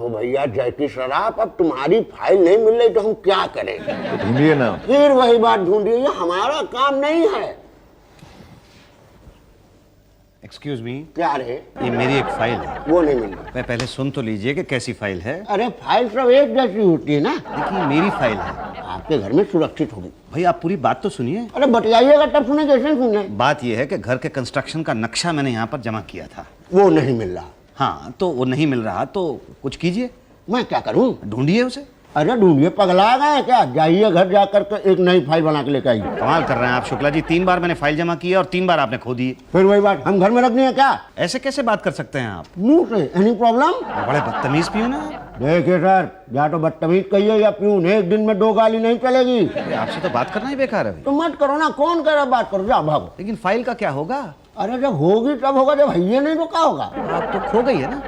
तो भैया जय की शराब, अब तुम्हारी फाइल नहीं मिल रही तो हम क्या करें? ढूंढिए ना। फिर वही बात ढूंढिए, ये हमारा काम नहीं है। एक्सक्यूज मी, क्या रे? ये मेरी एक फाइल है। वो नहीं मिल रही। मैं पहले सुन तो लीजिए कि कैसी फाइल है। अरे फाइल सब एक जैसी होती है ना। देखिए मेरी फाइल है, आपके घर में सुरक्षित होगी। भाई आप पूरी बात तो सुनिए। अरे बतियाइएगा तब सुने, कैसे सुने? बात यह है कि घर के कंस्ट्रक्शन का नक्शा मैंने यहाँ पर जमा किया था। वो नहीं मिल रहा। हाँ, तो वो नहीं मिल रहा तो कुछ कीजिए। मैं क्या करूं? ढूंढिए उसे। अरे ढूंढिए, पगला गए क्या? जाइए घर जाकर के एक नई फाइल बना के लेकर आइए। कमाल कर रहे हैं आप शुक्ला जी, 3 बार मैंने फाइल जमा की है और 3 बार आपने खो दी। फिर वही बात, हम घर में रखनी है क्या? ऐसे कैसे बात कर सकते हैं आप? मुंह से एनी प्रॉब्लम? बड़े बदतमीज पियून हैं आप। देखिए सर, या तो बदतमीज कहिए या प्यून, एक दिन में 2 गाली नहीं चलेगी। अरे आपसे तो बात करना ही बेकार है। तो मत करो ना, कौन कह रहा बात करो, जाओ भागो। लेकिन फाइल का क्या होगा? अरे जब होगी तब होगा, जब भैया नहीं तो क्या होगा? आप तो खो गई है ना।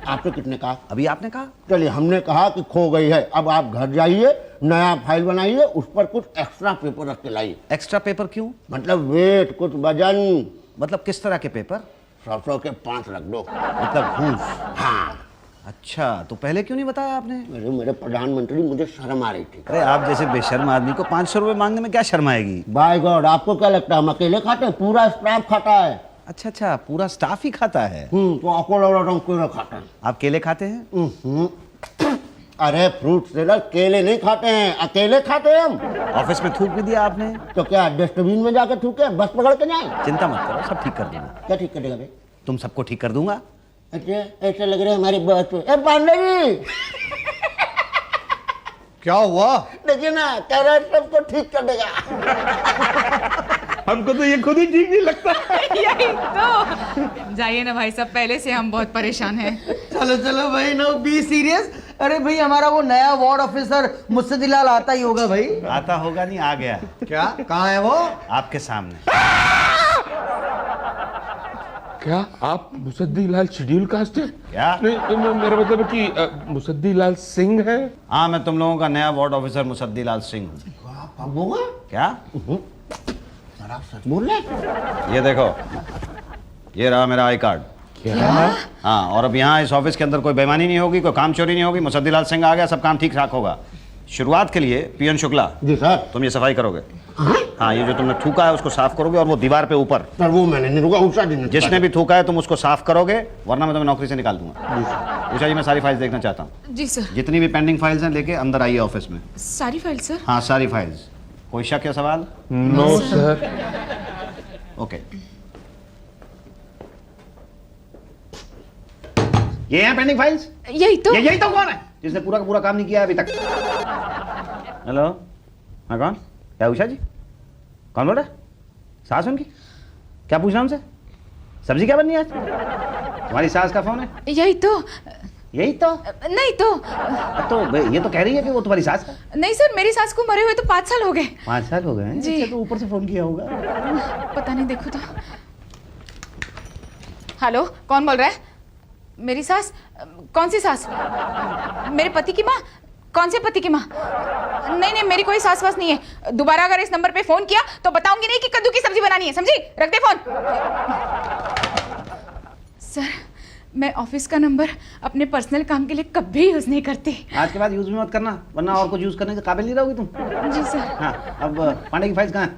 आपने कितने कहा? अभी आपने कहा। चलिए, हमने कहा कि खो गई है। अब आप घर जाइए, नया फाइल बनाइए, उस पर कुछ एक्स्ट्रा पेपर रख के लाइए। एक्स्ट्रा पेपर क्यों? मतलब वेट, कुछ वजन। मतलब किस तरह के पेपर? 100 के 5 रख दो। मतलब घूस? हाँ। अच्छा, तो पहले क्यों नहीं बताया आपने? अरे मेरे प्रधानमंत्री, मुझे शर्म आ रही थी। अरे आप जैसे बेशर्म आदमी को 500 रुपए मांगने में क्या शर्म आएगी? बाय गॉड, आपको क्या लगता है हम अकेले खाते हैं? पूरा स्टाफ खाता है। अच्छा अच्छा, पूरा स्टाफ ही खाता है। तो अकेला क्यों खाता है? आप केले खाते हैं? अरे फ्रूट सेलर केले नहीं खाते हैं, अकेले खाते हैं हम। ऑफिस में थूक भी दिया आपने? तो क्या डस्टबिन में जाकर थूके, बस पकड़ के जाए? चिंता मत करो, सब ठीक कर दूंगा। क्या ठीक करेगा भाई? तुम सबको ठीक कर दूंगा। अच्छा, ऐसा लग रहा है हमारी बात पे। ए पांडे जी, क्या हुआ? देखिए ना, कह रहा है सबको ठीक कर देगा। हमको तो ये खुद ही ठीक नहीं लगता। यही तो। जाइए ना भाई साहब, पहले से हम बहुत परेशान हैं। चलो चलो भाई, नो बी सीरियस। अरे भाई, हमारा वो नया वार्ड ऑफिसर मुस्सदीलाल आता ही होगा भाई। आता होगा नहीं, आ गया। क्या? कहाँ है वो? आपके सामने। क्या आप मुसद्दीलाल शेड्यूल कास्ट है? क्या? नहीं, मेरा मतलब है कि मुसद्दीलाल सिंह है। हाँ, मैं तुम लोगों का नया वार्ड ऑफिसर मुसद्दीलाल सिंह हूँ। क्या? सच बोल रहे? ये देखो, ये रहा मेरा आई कार्ड। क्या? हाँ, और अब यहाँ इस ऑफिस के अंदर कोई बेईमानी नहीं होगी, कोई काम चोरी नहीं होगी। मुसद्दीलाल सिंह आ गया, सब काम ठीक ठाक होगा। शुरुआत के लिए पियन शुक्ला, जी सर। तुम ये सफाई करोगे। हाँ, ये जो तुमने थूका है उसको साफ करोगे, और वो दीवार पे ऊपर सर वो मैंने नहीं रुका, उषा जी ने। जिसने भी थूका है तुम उसको साफ करोगे, वरना मैं तुम्हें नौकरी से निकाल दूंगा। उषा जी, मैं सारी फाइल्स देखना चाहता हूँ। जी सर। जितनी भी पेंडिंग फाइल्स हैं लेके अंदर आइए ऑफिस में। सारी फाइल सर? हाँ, सारी फाइल्स। कोई शक या सवाल? No sir. ओके। ये हैं पेंडिंग फाइल्स? यही तो। यही तो कौन है जिसने पूरा का पूरा काम नहीं किया अभी तक? हेलो, हाँ कौन? क्या उषा जी? कौन बोल रहा है? सास उनकी? क्या पूछ रहा हूँ उनसे? सब्जी क्या बननी है आज? तुम्हारी सास का फोन है? यही तो। यही तो? नहीं तो। तो ये तो कह रही है कि वो तुम्हारी सास का। नहीं सर, मेरी सास को मरे हुए तो 5 साल हो गए। 5 साल हो गए हैं? जी। अच्छा, तो ऊपर से फोन किया होगा। पता नहीं, देखो तो। हेलो, कौन बोल रहा है? मेरी सास? कौन सी सास? मेरे पति की माँ? कौन से पति की माँ? नहीं नहीं, मेरी कोई सास वास नहीं है। दोबारा अगर इस नंबर पे फोन किया तो बताऊंगी नहीं कि कद्दू की सब्जी बनानी है, समझी? रख दे फोन। सर, मैं ऑफिस का नंबर अपने पर्सनल काम के लिए कभी यूज नहीं करती। आज के बाद यूज भी मत करना, वरना और कुछ यूज करने के काबिल नहीं रहोगी तुम। जी सर। हाँ, अब पांडे की फाइल्स कहाँ है?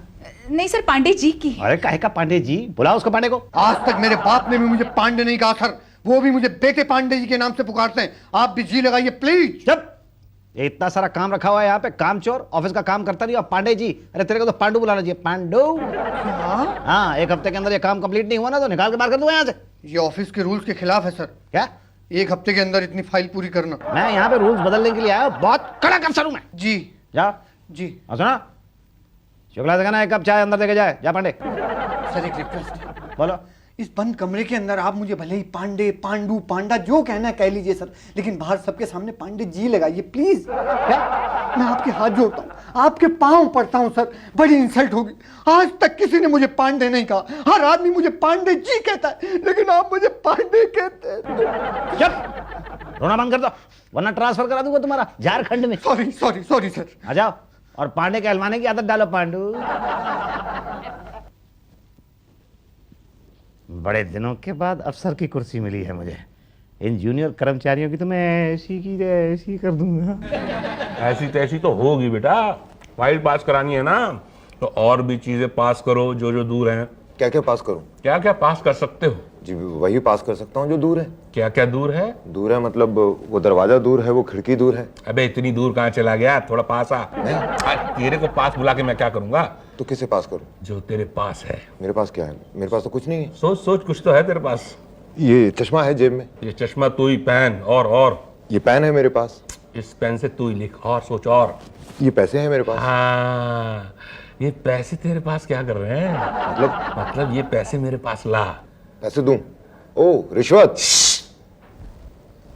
नहीं सर, पांडे जी की। अरे काहे का पांडे जी? बुलाओ उसको, पांडे को। आज तक मेरे बाप ने भी मुझे पांडे नहीं कहा सर, वो भी मुझे बेटे पांडे जी के नाम से पुकारते हैं। आप भी जी लगाइए प्लीज। जब ये इतना सारा काम रखा हुआ है यहाँ पे, काम चोर, ऑफिस का काम करता नहीं, और पांडे जी? अरे तेरे को तो पांडू बुलाना चाहिए, पांडू। हाँ, 1 हफ्ते के अंदर ये काम कंप्लीट नहीं हुआ ना तो निकाल के बाहर कर दूंगा यहाँ से। ये ऑफिस के रूल्स के खिलाफ है सर। क्या? 1 हफ्ते के अंदर इतनी फाइल पूरी करना। मैं यहाँ पे रूल्स बदलने के लिए आया हूँ, बहुत कड़क अफसर हूँ मैं। जी जा। जी सुना, शुक्ला से कहना 1 कप चाय अंदर देके जाए। जा पांडे। सर, एक रिक्वेस्ट। बोलो। इस बंद कमरे के अंदर आप मुझे भले ही पांडे, पांडू, पांडा जो कहना है कह लीजिए सर, लेकिन बाहर सबके सामने पांडे जी लगाइए प्लीज। क्या? मैं आपके हाथ जोड़ता हूँ, आपके पांव पड़ता हूँ सर, बड़ी इंसल्ट होगी। आज तक किसी ने मुझे पांडे नहीं कहा, हर आदमी मुझे पांडे जी कहता है, लेकिन आप मुझे पांडे कहते हैं। चुप, रोना बंद कर दो, वरना ट्रांसफर करा दूंगा तुम्हारा झारखंड में। Sorry sorry sorry sir. आ जाओ, और पांडे के हलवाने की आदत डालो, पांडू। बड़े दिनों के बाद अफसर की कुर्सी मिली है मुझे। इन जूनियर कर्मचारियों की तो मैं ऐसी की ऐसी कर दूंगा। ऐसी तैसी तो होगी बेटा, फाइल पास करानी है ना, तो और भी चीजें पास करो जो जो दूर हैं। क्या क्या पास करूं? क्या क्या पास कर सकते हो? जी वही पास कर सकता हूँ जो दूर है। क्या क्या दूर है? दूर है मतलब वो दरवाजा दूर है, वो खिड़की दूर है। अबे इतनी दूर कहाँ चला गया, थोड़ा पास आ। तेरे को पास बुला के मैं क्या करूंगा? तो किसे पास करूं? जो तेरे पास है। मेरे पास क्या है? मेरे पास तो कुछ नहीं है। सोच सोच, कुछ तो है तेरे पास। ये चश्मा है जेब में। ये चश्मा तू ही पहन, और ये पेन है मेरे पास। इस पेन से तू ही लिख, और सोच। और ये पैसे हैं मेरे पास। हाँ, ये पैसे तेरे पास क्या कर रहे हैं? मतलब ये पैसे मेरे पास ला। पैसे दूं? ओ रिश्वत।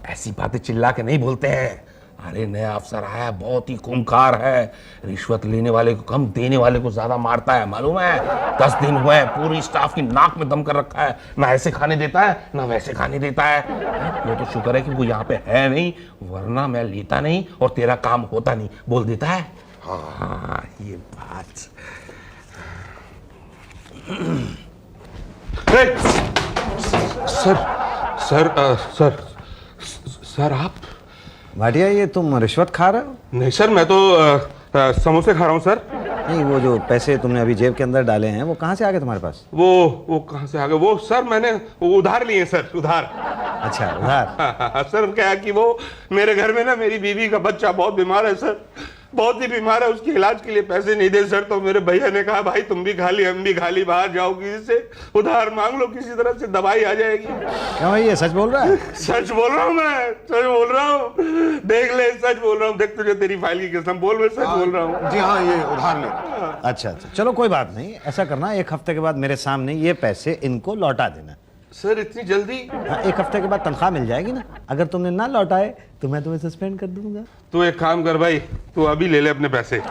ऐसी बातें चिल्ला के नहीं बोलते हैं। अरे नया अफसर आया, बहुत ही खूंखार है, रिश्वत लेने वाले को कम, देने वाले को ज्यादा मारता है, मालूम है? 10 दिन हुए हैं, पूरी स्टाफ की नाक में दम कर रखा है, ना ऐसे खाने देता है ना वैसे खाने देता है। वो तो शुक्र है कि वो यहाँ पे है नहीं, वरना मैं लेता नहीं और तेरा काम होता नहीं। बोल देता है। हाँ ये बात। सर आप? भाटिया ये तुम रिश्वत खा रहे हो? नहीं सर, मैं तो समोसे खा रहा हूँ सर। नहीं, वो जो पैसे तुमने अभी जेब के अंदर डाले हैं वो कहाँ से आ गए तुम्हारे पास? वो कहाँ से आ गए? वो सर मैंने वो उधार लिए सर, उधार। अच्छा उधार। सर क्या है कि वो मेरे घर में ना मेरी बीवी का बच्चा बहुत बीमार है सर, बहुत ही बीमार है, उसके इलाज के लिए पैसे नहीं दे सर, तो मेरे भैया ने कहा भाई तुम भी खाली हम भी खाली, बाहर जाओ किसी से उधार मांग लो, किसी तरह से दवाई आ जाएगी। क्यों भाई, ये सच बोल रहा है? सच बोल रहा हूँ मैं, सच बोल रहा हूँ, देख ले सच बोल रहा हूँ, देख तुझे तेरी फाइल की कसम, बोल मैं सच बोल रहा हूँ। जी हाँ, ये उधार ले। अच्छा चलो कोई बात नहीं, ऐसा करना 1 हफ्ते के बाद मेरे सामने ये पैसे इनको लौटा देना। सर इतनी जल्दी? हाँ, 1 हफ्ते के बाद तनख्वाह मिल जाएगी ना। अगर तुमने ना लौटाए तो मैं तुम्हें सस्पेंड कर दूंगा। तू एक काम कर भाई, तू अभी ले ले अपने पैसे।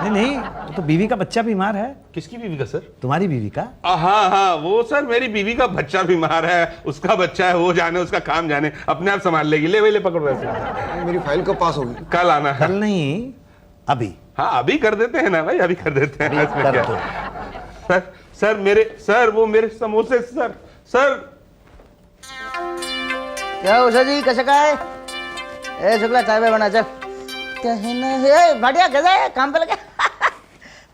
नहीं, तो बीवी का बच्चा बीमार है। किसकी बीवी का सर? तुम्हारी बीवी का। हाँ वो सर मेरी बीवी का बच्चा बीमार है, उसका बच्चा है, वो जाने उसका काम जाने, अपने आप संभाल लेगी। ले ले पकड़ पैसे। मेरी फाइल कब पास होगी? कल आना है। कल नहीं, अभी। हाँ अभी कर देते हैं ना भाई, अभी कर देते हैं। इसमें क्या? सर वो मेरे समोसे सर। क्या उषा जी कैसे का है? ए शुक्ला चाय पे बना चल। कहना है भाटिया कैसा है, काम पे लगे?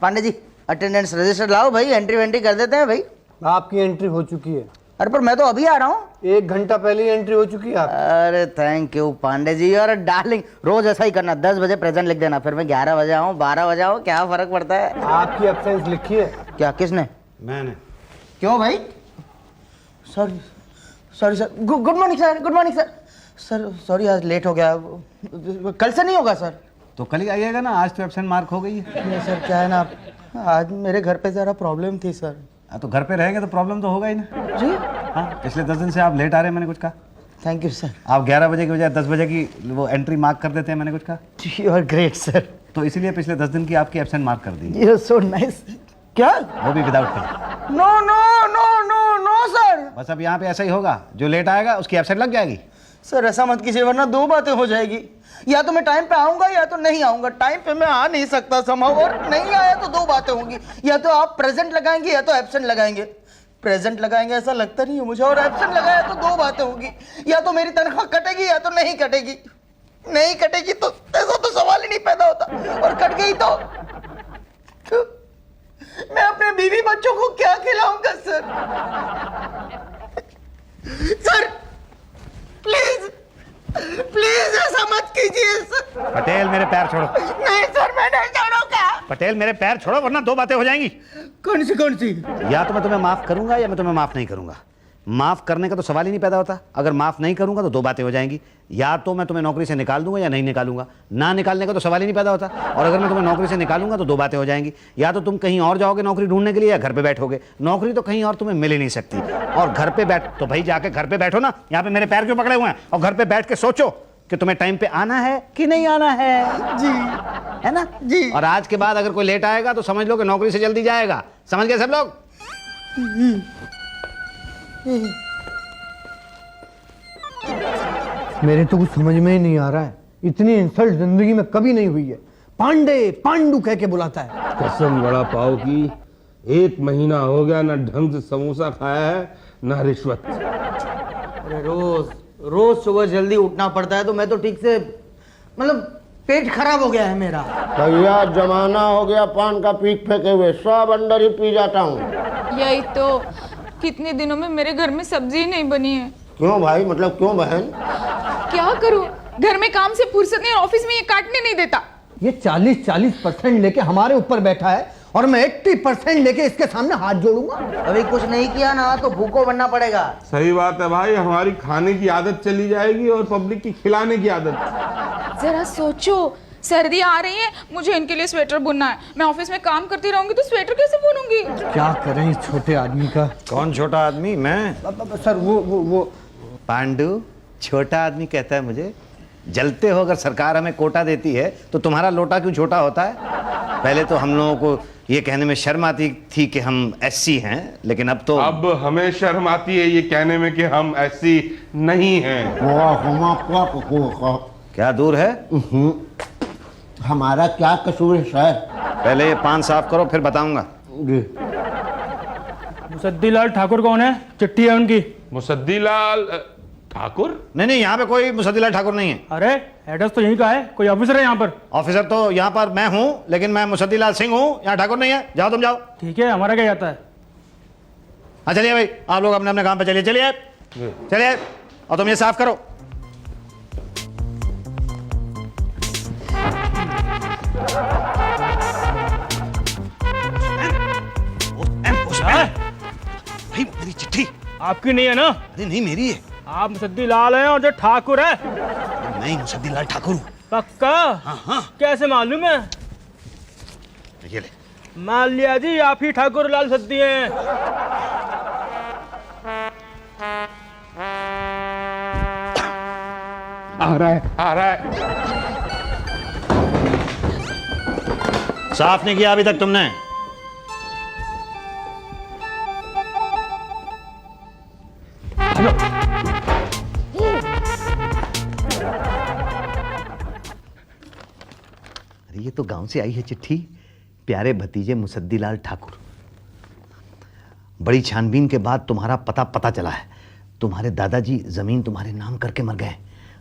पांडे जी अटेंडेंस रजिस्टर लाओ भाई, एंट्री वेंट्री कर देते हैं भाई। आपकी एंट्री हो चुकी है। अरे पर मैं तो अभी आ रहा हूँ। 1 घंटा पहले ही एंट्री हो चुकी है आपकी। अरे थैंक यू पांडे जी, और डार्लिंग रोज ऐसा ही करना, 10 बजे प्रेजेंट लिख देना, फिर मैं 11 बजे आऊँ 12 बजे आऊँ, क्या फर्क पड़ता है? आपकी एब्सेंस लिखी है। क्या, किसने? मैंने। क्यों भाई? Sorry sir. Good morning sir, good morning sir. Sorry आज लेट हो गया, कल से नहीं होगा सर। तो कल ही आइएगा ना, आज तो एब्सेंट मार्क हो गई है। नहीं सर, क्या है ना, आज मेरे घर पे ज़रा प्रॉब्लम थी सर। तो घर पे रहेंगे तो प्रॉब्लम तो होगा ही ना जी। हाँ, पिछले 10 दिन से आप लेट आ रहे हैं, मैंने कुछ कहा? Thank you sir. आप 11 बजे की बजाय 10 बजे की वो एंट्री मार्क कर देते हैं, मैंने कुछ कहा? You are great sir. तो इसीलिए पिछले 10 दिन की आपकी एब्सेंट मार्क कर दी, यू आर सो नाइस। क्या? वो भी without pay. No no no no no sir. बस अब यहाँ पे ऐसा ही होगा, जो लेट आएगा उसकी एब्सेंट लग जाएगी। सर ऐसा मत कीजिए, वरना 2 बातें हो जाएगी, या तो मैं टाइम पे आऊंगा या तो नहीं आऊंगा। टाइम पे मैं आ नहीं सकता समहाउ, और नहीं आया तो 2 बातें होंगी, या तो आप प्रेजेंट लगाएंगे या तो एब्सेंट लगाएंगे। प्रेजेंट लगाएंगे ऐसा लगता नहीं है मुझे, और एब्सेंट लगाया तो 2 बातें होंगी, या तो मेरी तनख्वाह कटेगी या तो नहीं कटेगी। नहीं कटेगी तो ऐसा तो सवाल ही नहीं पैदा होता, और कट गई तो मैं अपने बीवी बच्चों को क्या खिलाऊंगा सर? सर प्लीज प्लीज ऐसा मत कीजिए सर। पटेल मेरे पैर छोड़ो। नहीं सर, मैं नहीं छोड़ूंगा। पटेल मेरे पैर छोड़ो, वरना 2 बातें हो जाएंगी। कौन सी? या तो मैं तुम्हें माफ करूंगा या मैं तुम्हें माफ नहीं करूंगा। माफ करने का तो सवाल ही नहीं पैदा होता। अगर माफ नहीं करूंगा तो 2 बातें हो जाएंगी, या तो मैं तुम्हें नौकरी से निकाल दूंगा या नहीं निकालूंगा। ना निकालने का तो सवाल ही नहीं पैदा होता, और अगर मैं तुम्हें नौकरी से निकालूंगा तो 2 बातें हो जाएंगी, या तो तुम कहीं और जाओगे नौकरी ढूंढने के लिए या घर पे बैठोगे। नौकरी तो कहीं और तुम्हें मिल ही नहीं सकती, और घर पे बैठ तो भाई जाके घर पे बैठो ना। यहाँ पे मेरे पैर क्यों पकड़े हुए हैं? और घर पे बैठ के सोचो कि तुम्हें टाइम पे आना है कि नहीं आना है। जी है ना जी। और आज के बाद अगर कोई लेट आएगा तो समझ लो कि नौकरी से जल्दी जाएगा। समझ गए सब लोग? मेरे तो कुछ समझ में ही नहीं आ रहा है, इतनी इंसल्ट जिंदगी में कभी नहीं हुई है। पांडे पांडू कह के बुलाता है। कसम वड़ा पाव की, 1 महीना हो गया ना ढंग से समोसा खाया है ना रिश्वत। अरे रोज रोज सुबह जल्दी उठना पड़ता है, तो मैं तो ठीक से मतलब पेट खराब हो गया है मेरा। भैया जमाना हो गया पान का पीक फेंके हुए, सब अंदर ही पी जाता हूँ। यही तो, कितने दिनों में मेरे घर में सब्जी ही नहीं बनी है। क्यों भाई, मतलब क्यों बहन? क्या करूं, घर में काम से फुर्सत नहीं, ऑफिस में ये काटने नहीं देता। ये 40% लेके हमारे ऊपर बैठा है और मैं 80% लेके इसके सामने हाथ जोड़ूंगा। अभी कुछ नहीं किया ना तो भूखों बनना पड़ेगा। सही बात है भाई, हमारी खाने की आदत चली जाएगी और पब्लिक की खिलाने की आदत। जरा सोचो, सर्दी आ रही है, मुझे इनके लिए स्वेटर बुनना है। मैं ऑफिस में काम करती रहूंगी तो स्वेटर कैसे बुनूंगी? क्या करें इस छोटे आदमी का। कौन छोटा आदमी? मैं? सर वो पांडु छोटा आदमी कहता है मुझे? जलते हो अगर सरकार हमें कोटा देती है तो तुम्हारा लोटा क्यों छोटा होता है? पहले तो हम लोगों को ये कहने में शर्म आती थी कि हम एससी हैं, लेकिन अब तो अब हमें शर्म आती है ये कहने में कि हम एससी नहीं हैं। क्या दूर है? हमारा क्या कसूर है सर? पहले ये पान साफ करो फिर बताऊंगा। मुसद्दीलाल ठाकुर कौन है? चिट्ठी है उनकी। मुसद्दीलाल ठाकुर? नहीं, यहाँ पे कोई मुसद्दीलाल ठाकुर नहीं है। अरे एड्रेस तो यहीं का है, कोई ऑफिसर है यहाँ पर? ऑफिसर तो यहाँ पर मैं हूँ, लेकिन मैं मुसद्दीलाल सिंह हूँ, यहाँ ठाकुर नहीं है। जाओ तुम जाओ। ठीक है, हमारा क्या जाता है। हाँ चलिए भाई, आप लोग अपने अपने काम पे चलिए। चलिए चलिए, और तुम ये साफ करो। भाई मेरी चिट्ठी। आपकी नहीं है ना? अरे नहीं, मेरी है। आप मुसद्दीलाल हैं और जो ठाकुर है मैं ही मुसद्दीलाल ठाकुर हूँ। पक्का? हाँ। कैसे मालूम है? ये ले। मान लिया जी, आप ही ठाकुर लाल सद्दी हैं। आ रहा है, आ रहा है। साफ नहीं किया अभी तक तुमने? अरे ये तो गांव से आई है चिट्ठी। प्यारे भतीजे मुसद्दीलाल ठाकुर, बड़ी छानबीन के बाद तुम्हारा पता चला है। तुम्हारे दादाजी जमीन तुम्हारे नाम करके मर गए।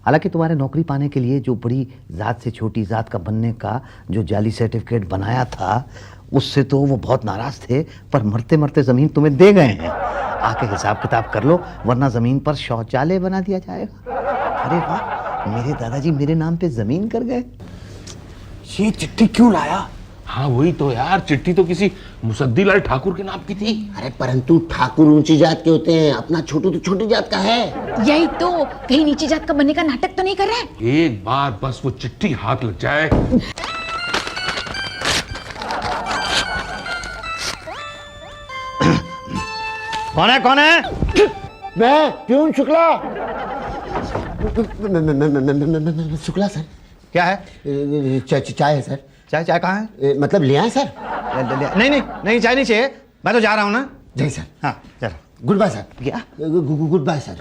हालांकि तुम्हारे नौकरी पाने के लिए जो बड़ी जात से छोटी जात का बनने का जो जाली सर्टिफिकेट बनाया था, उससे तो वो बहुत नाराज थे, पर मरते मरते जमीन तुम्हें दे गए हैं। आके हिसाब किताब कर लो, वरना जमीन पर शौचालय बना दिया जाएगा। अरे वाह, मेरे दादाजी मेरे नाम पे जमीन कर गए। ये चिट्ठी क्यों लाया? हाँ वही तो यार, चिट्ठी तो किसी मुसद्दीलाल ठाकुर के नाम की थी। अरे परंतु ठाकुर ऊंची जात के होते हैं, अपना छोटू तो छोटी जात का है। यही तो, कहीं नीची जात का बनने का नाटक तो नहीं कर रहा है? एक बार बस वो चिट्ठी हाथ लग जाए। कौन है? मैं प्यून शुक्ला। शुक्ला सर। क्या है? चाय है सर। चाय कहाँ है? मतलब ले आए सर? नहीं चाय नहीं चाहिए, मैं तो जा रहा हूँ ना। जी सर। हाँ चलो। Good bye sir. क्या? Good bye sir.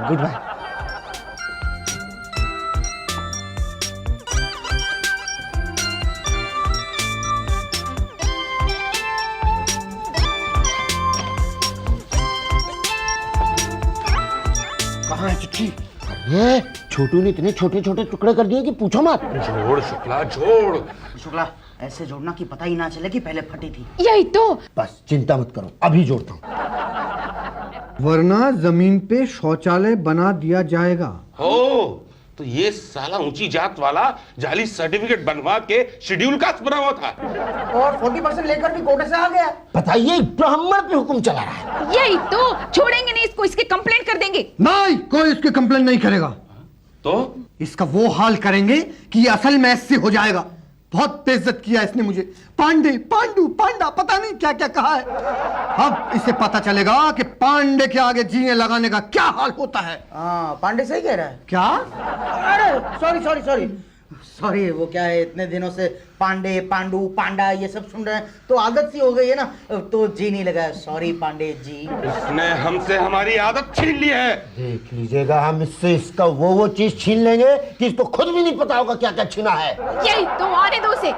Good bye. कहाँ है चिट्ठी? अरे छोटू ने इतने छोटे छोटे टुकड़े कर दिए कि पूछो मत। जोड़ शुक्ला जोड़। शुक्ला, ऐसे जोड़ना कि पता ही ना चले कि पहले फटी थी। यही तो। बस चिंता मत करो, अभी जोड़ता हूँ। वरना जमीन पे शौचालय बना दिया जाएगा। हो तो ये साला ऊंची जात वाला जाली सर्टिफिकेट बनवा के शेड्यूल कास्ट बना हुआ था और 40% लेकर भी कोटे से आ गया। बताइए, ब्राह्मण पे हुक्म चला रहा है। यही तो, छोड़ेंगे नहीं इसको, इसके कंप्लेंट कर देंगे। नहीं, कोई इसकी कंप्लेन नहीं करेगा। तो इसका वो हाल करेंगे कि ये असल में एससी हो जाएगा। बहुत बेइज्जत किया इसने मुझे। पांडे, पांडू, पांडा, पता नहीं क्या क्या कहा है। अब इसे पता चलेगा कि पांडे के आगे जीने लगाने का क्या हाल होता है। हाँ, पांडे सही कह रहा है। क्या? अरे सॉरी, वो क्या है, इतने दिनों से पांडे, पांडू, पांडा ये सब सुन रहे हैं तो आदत सी हो गई है ना, तो जी नहीं लगा। सॉरी पांडे जी। इसने हमसे हमारी आदत छीन ली है। देख लीजिएगा, हम इससे इसका वो चीज छीन लेंगे कि इसको खुद भी नहीं पता होगा क्या क्या छीना है। यही तो, आने दो उसे।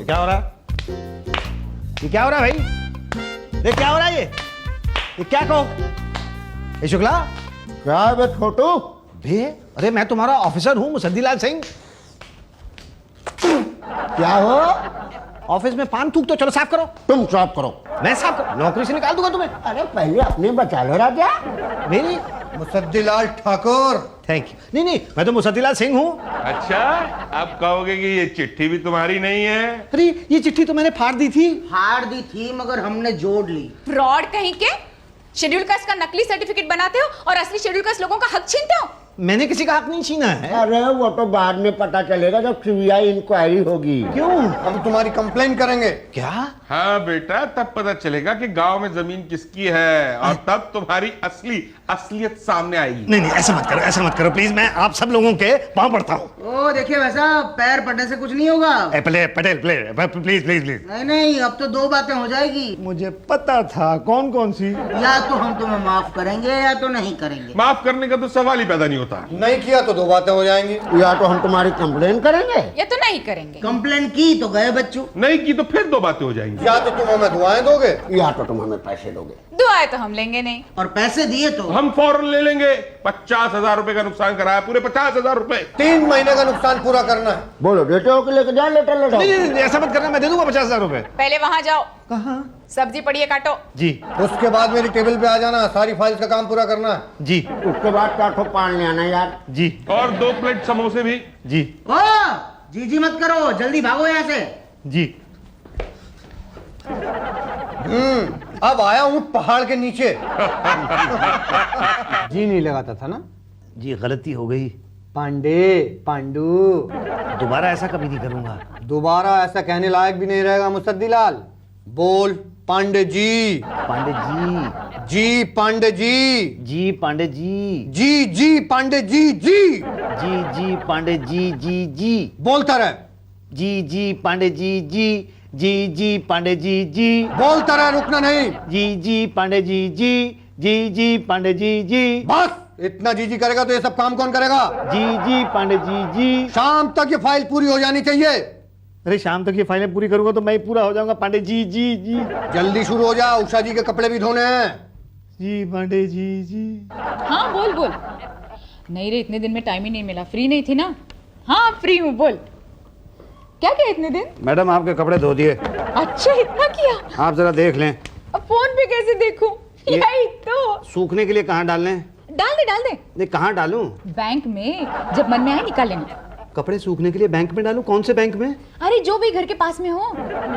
क्या हो रहा है? ये क्या हो रहा है भाई? ये क्या हो रहा है? ये क्या कहो? ये शुक्ला क्या है बे छोटू? बे, अरे मैं तुम्हारा ऑफिसर हूँ मुसद्दीलाल सिंह। क्या हो? ऑफिस में पान थूक तो चलो साफ करो। तुम साफ करो। मैं साफ करो, नौकरी से निकाल दूंगा तुम्हें। अरे पहले अपने बचा लो राजा। मेरी मुसद्दीलाल ठाकुर। Thank you. नहीं नहीं, मैं तो मुसद्दीलाल सिंह हूँ। अच्छा, अब कहोगे कि ये चिट्ठी भी तुम्हारी नहीं है? अरे ये चिट्ठी तो मैंने फाड़ दी थी। फाड़ दी थी मगर हमने जोड़ ली। फ्रॉड कहीं के। शेड्यूल कास्ट का नकली सर्टिफिकेट बनाते हो और असली शेड्यूल कास्ट लोगों का हक छीनते हो। मैंने किसी का हक नहीं छीना है। अरे वो तो बाद में पता चलेगा जब सीबीआई इंक्वायरी होगी। क्यों? हम तुम्हारी कंप्लेन करेंगे। क्या? हाँ बेटा, तब पता चलेगा कि गांव में जमीन किसकी है और तब तुम्हारी असलियत सामने आएगी। नहीं नहीं, ऐसा मत करो, ऐसा मत करो प्लीज। मैं आप सब लोगों के पांव पड़ता हूँ। ओ देखिए, वैसा पैर पड़ने से कुछ नहीं होगा। Patel please please please. नहीं, अब तो 2 बातें हो जाएगी। मुझे पता था। कौन कौन सी? या तो हम तुम्हें माफ करेंगे या तो नहीं करेंगे। माफ करने का तो सवाल ही पैदा नहीं होता। नहीं किया तो 2 बातें हो जाएंगी। या तो हम तुम्हारी कंप्लेन करेंगे या तो नहीं करेंगे। कंप्लेन की तो गए बच्चों। नहीं की तो फिर 2 बातें हो जाएंगी। या तो तुम हमें दुआएं दोगे या तो तुम हमें पैसे दोगे। दुआएं तो हम लेंगे नहीं। और पैसे दिए तो हम फौरन ले लेंगे। 50,000 रुपए का नुकसान कराया, पूरे 50,000 रुपए। 3 महीने का नुकसान पूरा करना है। बोलो देते हो कि लेके जाओ लेटर ले जाओ। नहीं, ऐसा मत करना, मैं दे दूंगा 50,000 रुपए। पहले वहां जाओ। कहाँ? सब्जी पड़ी है, काटो। जी उसके बाद मेरी टेबल पे आ जाना, सारी फाइल्स का काम पूरा करना है। जी उसके बाद क्या ठो पान ले आना यार। जी और 2 प्लेट समोसे भी। जी ओ जी मत करो, जल्दी भागो यहाँ से। जी। अब आया हूँ पहाड़ के नीचे। जी नहीं लगाता था ना। जी गलती हो गई। पांडे पांडू। दोबारा ऐसा कभी नहीं करूंगा। दोबारा ऐसा कहने लायक भी नहीं रहेगा मुसद्दीलाल। बोल पांडे जी। पांडे जी। जी पांडे जी। जी पांडे जी। जी पांडे जी। जी पांडे जी। जी बोलता रहे। जी पांडे जी। जी पांडे जी। बोलता रहे, रुकना नहीं। जी पांडे जी। जी पांडे जी। बस इतना जी करेगा तो ये सब काम कौन करेगा? जी पांडे जी। शाम तक ये फाइल पूरी हो जानी चाहिए। अरे शाम तक ये फाइलें पूरी करूंगा तो मैं ही पूरा हो जाऊंगा पांडे जी। जल्दी शुरू हो जा, उषा जी के कपड़े भी धोने हैं। जी पांडे जी। हाँ बोल बोल। नहीं रे, इतने दिन में टाइम ही नहीं मिला। फ्री नहीं थी ना? हाँ फ्री हूँ, बोल। क्या किया इतने दिन? मैडम आपके कपड़े धो दिए। अच्छा, इतना किया? आप जरा देख लें। अब फोन पे कैसे देखूं? यही तो। सूखने के लिए कहाँ डालने? डाल दे। नहीं, कहाँ डालूं? बैंक में, जब मन में आए निकाल लेना। कपड़े सूखने के लिए बैंक में डालूं? कौन से बैंक में? अरे जो भी घर के पास में हो।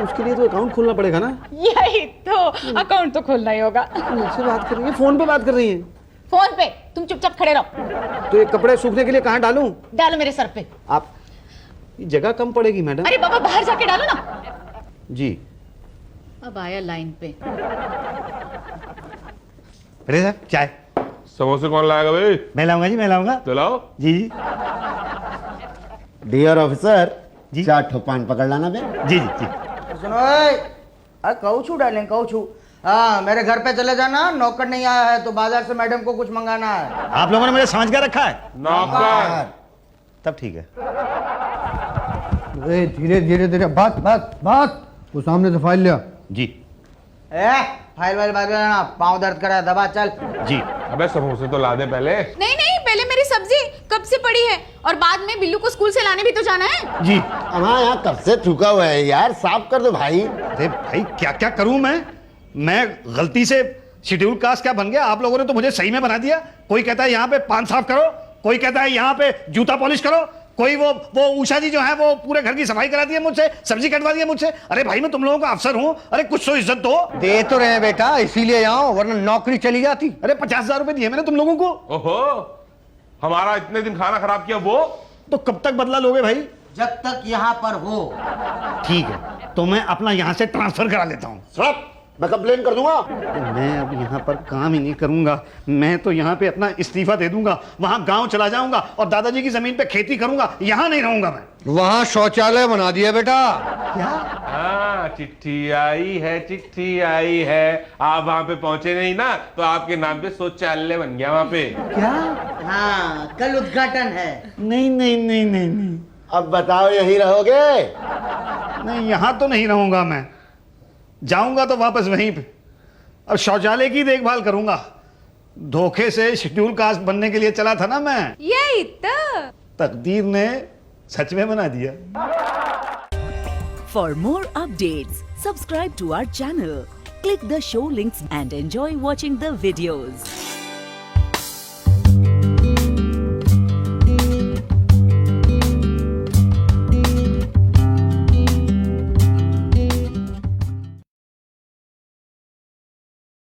उसके लिए तो अकाउंट खोलना पड़ेगा ना। यही तो, अकाउंट तो खोलना ही होगा। मुझसे बात कर रही है, फोन पे बात कर रही है। फोन पे तुम चुपचाप खड़े रहो। तो ये कपड़े सूखने के लिए कहाँ डालूं? डालो मेरे सर पे। आप, ये जगह कम पड़ेगी मैडम। अरे बाबा, बाहर जाके डालो ना। जी। अब आया लाइन पे। अरे साहब चाय। समोसे कौन लाएगा भाई? मैं लाऊंगा जी, मैं लाऊंगा। तो लाओ। जी डियर ऑफिसर जी। 4 ठो पान पकड़ लाना बे। जी। सुनो, अरे कहूँ डालें कहूँ। हाँ, मेरे घर पे चले जाना, नौकर नहीं आया है तो बाजार से मैडम को कुछ मंगाना है। आप लोगों ने मुझे समझ कर रखा है? नौकर। तब ठीक है। अरे धीरे बात। वो सामने से फाइल लिया। जी फाइल वाइल बात करना, पाँव दर्द करा है, दबा चल। जी। अबे समोसे तो ला दे पहले। नहीं, पहले मेरी सब्जी कब से पड़ी है, और बाद में बिल्लू को स्कूल से लाने भी तो जाना है। जी। हमारा यहाँ कब से चुका हुआ है यार, साफ कर दो भाई। अरे भाई क्या करूं मैं गलती से शेड्यूल कास्ट क्या बन गया? आप लोगों ने तो मुझे सही में बना दिया। कोई कहता है यहाँ पे पान साफ करो, कोई कहता है यहाँ पे जूता पॉलिश करो, कोई वो उषा जी जो है वो पूरे घर की सफाई करा दी है मुझसे, सब्जी कटवा दी है मुझसे। अरे भाई मैं तुम लोगों का अफसर हूँ, अरे कुछ तो इज्जत दो। दे तो रहे बेटा, इसीलिए यहाँ, वरना नौकरी चली जाती। अरे 50,000 रुपए दिए मैंने तुम लोगों को। ओहो, हमारा इतने दिन खाना खराब किया वो। तो कब तक बदला लोगे भाई? जब तक यहाँ पर हो। ठीक है, तो मैं अपना यहाँ से ट्रांसफर करा लेता हूँ। साहब मैं कंप्लेन कर दूंगा। मैं अब यहाँ पर काम ही नहीं करूंगा। मैं तो यहाँ पे अपना इस्तीफा दे दूंगा, वहां गांव चला जाऊंगा और दादाजी की जमीन पे खेती करूंगा। यहाँ नहीं रहूंगा मैं। वहाँ शौचालय बना दिया बेटा। क्या? हाँ, चिट्ठी आई है। आप वहाँ पे पहुंचे नहीं ना, तो आपके नाम पे शौचालय बन गया वहाँ पे। क्या? हाँ, कल उद्घाटन है। नहीं। अब बताओ यही रहोगे? नहीं, यहाँ तो नहीं रहूंगा मैं। जाऊंगा तो वापस वहीं पे। अब शौचालय की देखभाल करूंगा। धोखे से शेड्यूल कास्ट बनने के लिए चला था ना मैं। यही तो। तकदीर ने सच में बना दिया। For more updates, subscribe to our channel, click the show links and enjoy watching the videos.